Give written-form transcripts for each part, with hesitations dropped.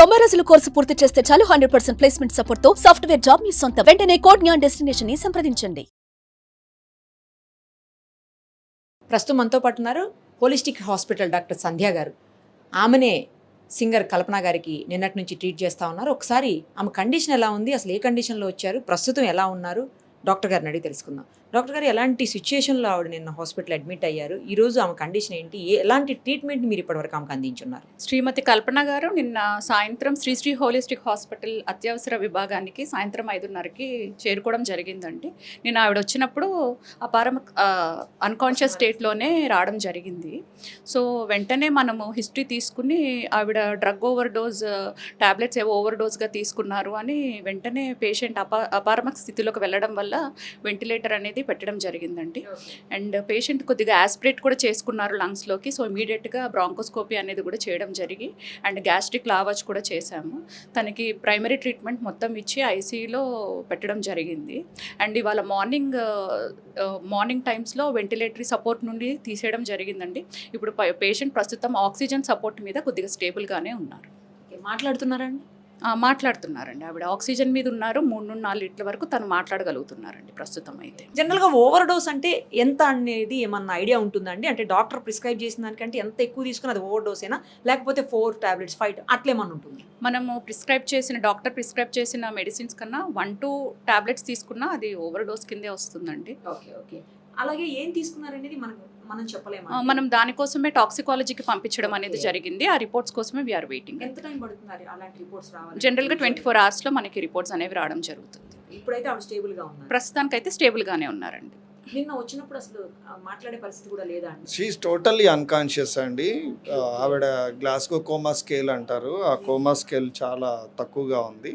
90 రోజుల కోర్సు పూర్తి చేస్తే చాలు 100% ప్లేస్మెంట్ సపోర్ట్ తో సాఫ్ట్వేర్ జాబ్ మీ సొంతం. వెంటనే కోడ్ జ్ఞాన్ డెస్టినేషన్ ని సంప్రదించండి. ప్రస్తుతం మనతో పాటు ఉన్నారు హోలిస్టిక్ హాస్పిటల్ డాక్టర్ సంధ్య గారు. ఆమెనే సింగర్ కల్పన గారికి నిన్నటి నుంచి ట్రీట్ చేస్తూ ఉన్నారు. ఒకసారి ఆమె కండిషన్ ఎలా ఉంది, అసలు ఏ కండిషన్లో వచ్చారు, ప్రస్తుతం ఎలా ఉన్నారు, డాక్టర్ గారిని అడిగి తెలుసుకుందాం. డాక్టర్ గారు, ఎలాంటి సిచ్యుయేషన్లో ఆవిడ నిన్న హాస్పిటల్ అడ్మిట్ అయ్యారు, ఈరోజు ఆమె కండిషన్ ఏంటి, ఎలాంటి ట్రీట్మెంట్ మీరు ఇప్పటివరకు ఆమెకు అందించున్నారు? శ్రీమతి కల్పన గారు నిన్న సాయంత్రం శ్రీ హోలిస్టిక్ హాస్పిటల్ అత్యవసర విభాగానికి సాయంత్రం 5:30కి చేరుకోవడం జరిగిందండి. నేను ఆవిడ వచ్చినప్పుడు అన్కాన్షియస్ స్టేట్లోనే రావడం జరిగింది. సో వెంటనే మనము హిస్టరీ తీసుకుని ఆవిడ డ్రగ్ ఓవర్ డోస్ టాబ్లెట్స్ ఏవో ఓవర్ డోస్గా తీసుకున్నారు అని వెంటనే పేషెంట్ అపారమక స్థితిలోకి వెళ్ళడం వల్ల వెంటిలేటర్ అనేది పెట్టడం జరిగిందండి. అండ్ పేషెంట్ కొద్దిగా యాస్పిరేట్ కూడా చేసుకున్నారు లంగ్స్లోకి. సో ఇమీడియట్గా బ్రాంకోస్కోపీ అనేది కూడా చేయడం జరిగి అండ్ గ్యాస్ట్రిక్ లావాజ్ కూడా చేశాము. తనకి ప్రైమరీ ట్రీట్మెంట్ మొత్తం ఇచ్చి ఐసీయూలో పెట్టడం జరిగింది. అండ్ ఇవాళ మార్నింగ్ టైమ్స్లో వెంటిలేటరీ సపోర్ట్ నుండి తీసేయడం జరిగిందండి. ఇప్పుడు పేషెంట్ ప్రస్తుతం ఆక్సిజన్ సపోర్ట్ మీద కొద్దిగా స్టేబుల్గానే ఉన్నారు. మాట్లాడుతున్నారండి? మాట్లాడుతున్నారండి. ఆవిడ ఆక్సిజన్ మీద ఉన్నారు. 3-4 లీటర్ల వరకు తను మాట్లాడగలుగుతున్నారండి ప్రస్తుతం అయితే. జనరల్గా ఓవర్ డోస్ అంటే ఎంత అనేది ఏమన్నా ఐడియా ఉంటుందండి? అంటే డాక్టర్ ప్రిస్క్రైబ్ చేసిన దానికంటే ఎంత ఎక్కువ తీసుకుని అది ఓవర్ డోస్ అయినా, లేకపోతే 4 టాబ్లెట్స్ 5 అట్లేమన్నా ఉంటుంది? మనము డాక్టర్ ప్రిస్క్రైబ్ చేసిన మెడిసిన్స్ కన్నా 1-2 టాబ్లెట్స్ తీసుకున్నా అది ఓవర్ డోస్ కిందే వస్తుందండి. ఓకే. అలాగే ఏం తీసుకున్నారనేది మనం చెప్పలేము. మనం దానికోసమే టాక్సికాలజీకి పంపించడం అనేది జరిగింది. ఆ రిపోర్ట్స్ కోసమే వీఆర్ వెయిటింగ్. ఎంత టైం పడుతుంది అలాంటి రిపోర్ట్స్ రావాలి? జనరల్గా 24 అవర్స్లో మనకి రిపోర్ట్స్ అనేవి రావడం జరుగుతుంది. ఇప్పుడైతే ఆవిడ స్టేబుల్గా ఉన్నారు? ప్రస్తుతానికైతే స్టేబుల్గానే ఉన్నారండి. నిన్న వచ్చినప్పుడు అసలు మాట్లాడే పరిస్థితి కూడా లేదా అండి? షీఈస్ టోటల్లీ అన్కాన్షియస్ అండి. ఆవిడ గ్లాస్గో కోమా స్కేల్ అంటారు, ఆ కోమా స్కేల్ చాలా తక్కువగా ఉంది,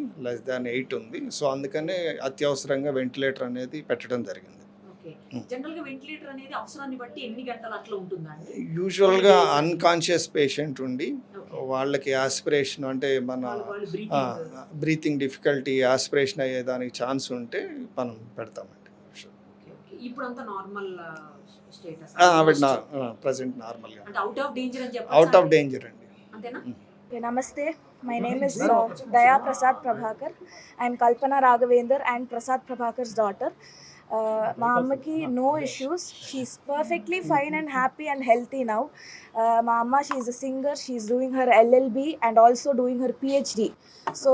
<8 ఉంది. సో అందుకనే అత్యవసరంగా వెంటిలేటర్ అనేది పెట్టడం జరిగింది. జనరల్గా వెంటిలేటర్ అనేది అవసరాన్ని బట్టి ఎన్ని గంటలు అట్లా ఉంటుందండి? యూజువల్గా అన్కాన్షియస్ పేషెంట్ ఉండి వాళ్ళకి యాస్పిరేషన్ అంటే మన బ్రీతింగ్ డిఫికల్టీ, యాస్పిరేషన్ అయ్యేదానికి ఛాన్స్ ఉంటే మనం పెడతామండి. ఇప్పుడు అంతా నార్మల్ స్టేటస్? ఆవిడ ప్రజెంట్ నార్మల్గా, అంటే అవుట్ ఆఫ్ డేంజర్ అని చెప్పి. అవుట్ ఆఫ్ డేంజర్ అండి. అంతేనా? Namaste, my name is Daya Prasad Prabhakar. I am Kalpana Raghavendra and Prasad Prabhakar's daughter. మా అమ్మకి no issues, she's perfectly fine and happy and healthy now. మా అమ్మ, she's a singer, she's doing her LLB and also doing her PhD. So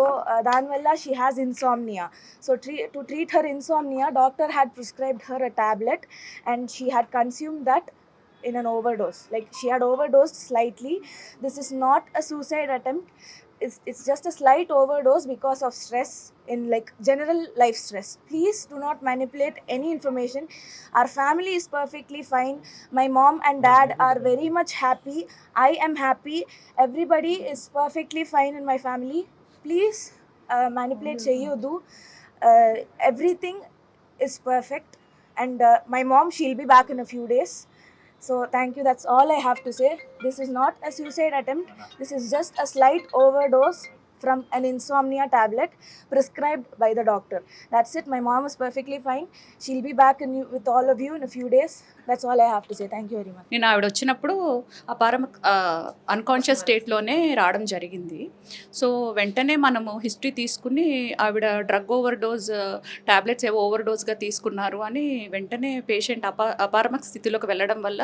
దానివల్ల she has insomnia. So to treat her insomnia, doctor had prescribed her a tablet and she had consumed that in an overdose. Like, she had overdosed slightly. This is not a suicide attempt. It's just a slight overdose because of stress, in like general life stress. Please do not manipulate any information. Our family is perfectly fine. My mom and dad are very much happy. I am happy. Everybody is perfectly fine in my family. Please manipulate cheyyudu. Everything is perfect. And my mom, she'll be back in a few days. So thank you, that's all I have to say. This is not a suicide attempt. This is just a slight overdose from an insomnia tablet prescribed by the doctor. That's it. My mom is perfectly fine. She'll be back with all of you in a few days. That's all I have to say. Thank you very much. నేను ఆవిడ వచ్చినప్పుడు unconscious స్టేట్లోనే రావడం జరిగింది. So వెంటనే మనము history తీసుకుని ఆవిడ drug over dose tablets ఏవో ఓవర్ డోస్గా తీసుకున్నారు అని వెంటనే పేషెంట్ అపారమక స్థితిలోకి వెళ్ళడం వల్ల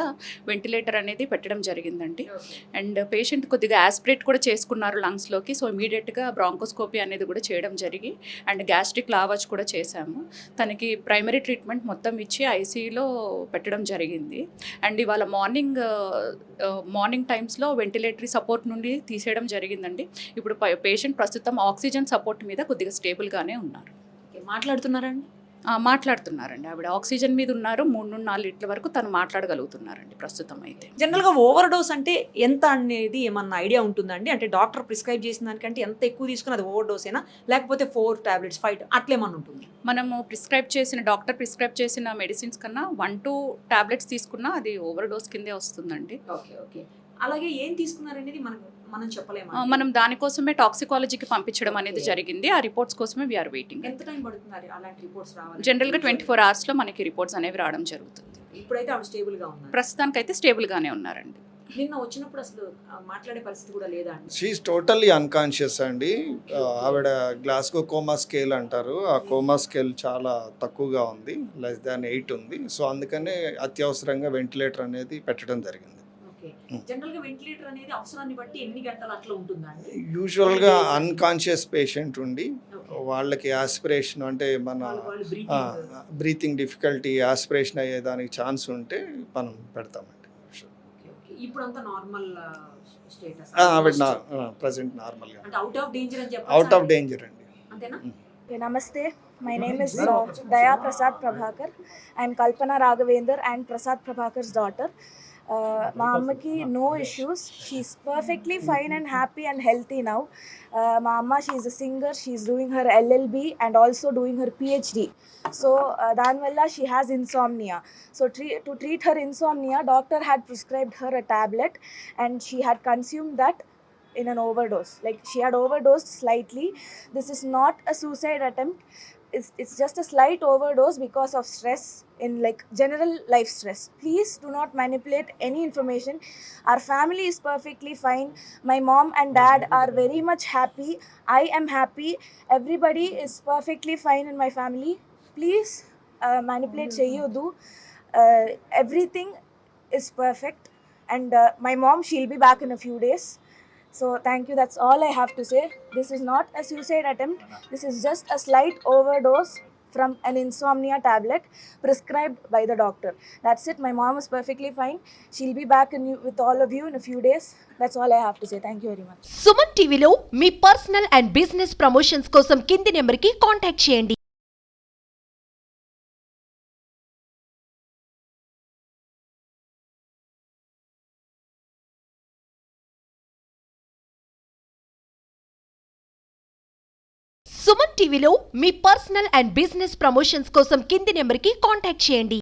వెంటిలేటర్ అనేది పెట్టడం జరిగిందండి. అండ్ పేషెంట్ కొద్దిగా యాస్పిరేట్ కూడా చేసుకున్నారు లంగ్స్లోకి. సో ఇమీడియట్గా బ్రాంకోస్కోపీ అనేది కూడా చేయడం జరిగి అండ్ గ్యాస్ట్రిక్ లావాజ్ కూడా చేశాము. తనకి ప్రైమరీ ట్రీట్మెంట్ మొత్తం ఇచ్చి ఐసీయూలో పెట్టడం జరిగింది. అండ్ ఇవాళ మార్నింగ్ టైమ్స్లో వెంటిలేటరీ సపోర్ట్ నుండి తీసేయడం జరిగిందండి. ఇప్పుడు పేషెంట్ ప్రస్తుతం ఆక్సిజన్ సపోర్ట్ మీద కొద్దిగా స్టేబుల్గానే ఉన్నారు. మాట్లాడుతున్నారండి? మాట్లాడుతున్నారండి. ఆవిడ ఆక్సిజన్ మీద ఉన్నారు. 3-4 లీటర్ల వరకు తను మాట్లాడగలుగుతున్నారండి ప్రస్తుతం అయితే. జనరల్గా ఓవర్ డోస్ అంటే ఎంత అనేది ఏమన్నా ఐడియా ఉంటుందండి? అంటే డాక్టర్ ప్రిస్క్రైబ్ చేసిన దానికంటే ఎంత ఎక్కువ తీసుకుని అది ఓవర్ డోస్ అయినా, లేకపోతే 4 టాబ్లెట్స్ 5 అట్లేమన్నా ఉంటుంది? మనము డాక్టర్ ప్రిస్క్రైబ్ చేసిన మెడిసిన్స్ కన్నా 1-2 టాబ్లెట్స్ తీసుకున్నా అది ఓవర్ డోస్ కిందే వస్తుందండి. ఓకే. అలాగే ఏం తీసుకున్నారనేది మనం చెప్పలేము. మనం దానికోసమే టాక్సికాలజీకి పంపించడం అనేది జరిగింది. ఆ రిపోర్ట్స్ కోసమే వీఆర్ వెయిటింగ్. ఎంత టైం పడుతుంది అలాంటి రిపోర్ట్స్ రావాలి? జనరల్గా 24 అవర్స్లో మనకి రిపోర్ట్స్ అనేవి రావడం జరుగుతుంది. ఇప్పుడైతే ఆవిడ స్టేబుల్గా ఉన్నారు? ప్రస్తుతానికైతే స్టేబుల్గానే ఉన్నారండి. నిన్న వచ్చినప్పుడు అసలు మాట్లాడే పరిస్థితి కూడా లేదా అండి? షీఈస్ టోటల్లీ అన్కాన్షియస్ అండి. ఆవిడ గ్లాస్గో కోమా స్కేల్ అంటారు. ఆ కోమా స్కేల్ చాలా తక్కువగా ఉంది, లెస్ దాన్ 8 ఉంది. సో అందుకనే అత్యవసరంగా వెంటిలేటర్ అనేది పెట్టడం జరిగింది. ఓకే. జనరల్‌గా వెంటిలేటర్ అనేది అవసరాన్ని బట్టి ఎన్ని గంటలు అట్లా ఉంటుందా అండి? యూజువల్గా అన్కాన్షియస్ పేషెంట్ ఉండి వాళ్ళకి ఆస్పిరేషన్ అంటే మన వాళ్ళు బ్రీతింగ్ డిఫికల్టీ ఆస్పిరేషన్ అయ్యేదానికి ఛాన్స్ ఉంటే మనం పెడతామండి. ఓకే. ఓకే. ఇప్పుడంతా నార్మల్ స్టేటస్. ఆవిడ ప్రజెంట్ నార్మల్గా అంటే అవుట్ ఆఫ్ డేంజర్ అని అవుట్ ఆఫ్ డేంజర్ అండి. అంతేనా? Okay, namaste. My name is Daya Prasad Prabhakar. I am Kalpana Raghavendra and Prasad Prabhakar's daughter. మా అమ్మకి no issues, she's perfectly fine and happy and healthy now. మా అమ్మ she's a singer, she's doing her LLB and also doing her PhD. So దానివల్ల she has insomnia. So to treat her insomnia doctor had prescribed her a tablet and she had consumed that in an overdose. Like she had overdosed slightly. This is not a suicide attempt. It's just a slight overdose because of stress, in like general life stress. Please do not manipulate any information. Our family is perfectly fine. My mom and dad are very much happy. I am happy. Everybody is perfectly fine in my family. Please manipulate cheyyudu. Everything is perfect. And my mom, she'll be back in a few days. So thank you, that's all I have to say. This is not a suicide attempt. This is just a slight overdose from an insomnia tablet prescribed by the doctor. That's it. My mom is perfectly fine. She'll be back with all of you in a few days. That's all I have to say. Thank you very much. Suman టీవీలో మీ personal and business promotions కోసం కింది నెంబర్కి contact చేయండి. సుమన్ టీవీలో మీ personal and business promotions కోసం కింది నెంబర్కి contact చేయండి.